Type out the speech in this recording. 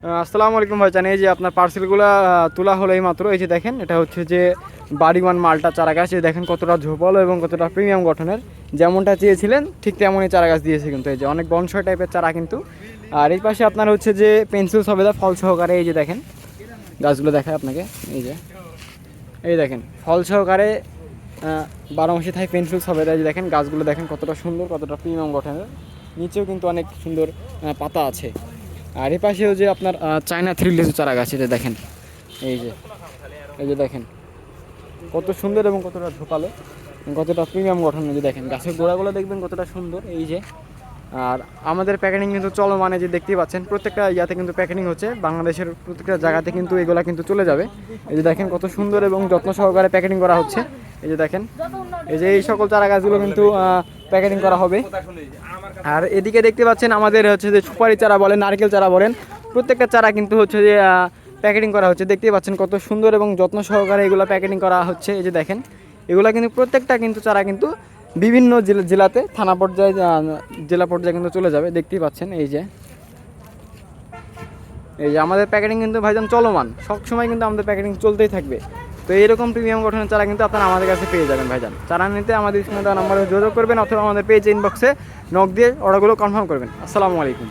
আসসালামু আলাইকুম ভাইজান। এই যে আপনার পার্সেলগুলো তোলা হলো এই মাত্র। এই যে দেখেন, এটা হচ্ছে যে বাড়িওয়ান মালটা চারা গাছ। এই দেখেন কতটা ঝোপালো এবং কতটা প্রিমিয়াম গঠনের, যেমনটা চেয়েছিলেন ঠিক তেমনই চারা গাছ দিয়েছে কিন্তু। এই যে অনেক বনসাই টাইপের চারা কিন্তু। আর এই পাশে আপনার হচ্ছে যে পেন্সিল সবেদা ফল সহকারে। এই যে দেখেন গাছগুলো দেখায় আপনাকে। এই দেখেন ফল সহকারে 12 মাসি থাই পেন্সিল সবেদা। এই যে দেখেন গাছগুলো দেখেন কতটা সুন্দর, কতটা প্রিমিয়াম গঠনের। নিচেও কিন্তু অনেক সুন্দর পাতা আছে। আর এই পাশেও যে আপনার চায়না থ্রি লিচু চারা গাছ, এটা দেখেন। এই যে এই যে দেখেন কত সুন্দর এবং কতটা ঝোপালো, কতটা প্রিমিয়াম গঠন। এই যে দেখেন গাছের গোড়াগুলো দেখবেন কতটা সুন্দর। এই যে আর আমাদের প্যাকেটিং কিন্তু চলমানে, যে দেখতেই পাচ্ছেন প্রত্যেকটা ইয়াতে কিন্তু প্যাকেটিং হচ্ছে। বাংলাদেশের প্রত্যেকটা জায়গাতে কিন্তু এগুলা কিন্তু চলে যাবে। এই যে দেখেন কত সুন্দর এবং যত্ন সহকারে প্যাকেটিং করা হচ্ছে। এই যে দেখেন, এই যে এই সকল চারা গাছগুলো কিন্তু প্যাকেটিং করা হবে। আর এদিকে দেখতে পাচ্ছেন আমাদের হচ্ছে যে সুপারি চারা বলেন, নারকেল চারা বলেন, প্রত্যেকটা চারা কিন্তু হচ্ছে যে প্যাকেটিং করা হচ্ছে। দেখতেই পাচ্ছেন কত সুন্দর এবং যত্ন সহকারে এগুলো প্যাকেটিং করা হচ্ছে। এই যে দেখেন এগুলো কিন্তু প্রত্যেকটা কিন্তু চারা কিন্তু বিভিন্ন জেলাতে থানা পর্যায়ে, জেলা পর্যায়ে কিন্তু চলে যাবে। দেখতেই পাচ্ছেন এই যে আমাদের প্যাকেটিং কিন্তু ভাইজান চলমান, সবসময় কিন্তু আমাদের প্যাকেটিং চলতেই থাকবে। তো এইরকম প্রিমিয়াম গঠনের চারা কিন্তু আপনারা আমাদের কাছে পেয়ে যাবেন ভাইজান। চারা নিতে আমাদের স্ক্রিনে দেওয়া নম্বরে যোগাযোগ করবেন অথবা আমাদের পেজ ইনবক্সে নক দিয়ে অর্ডারগুলো কনফার্ম করবেন। আসসালামু আলাইকুম।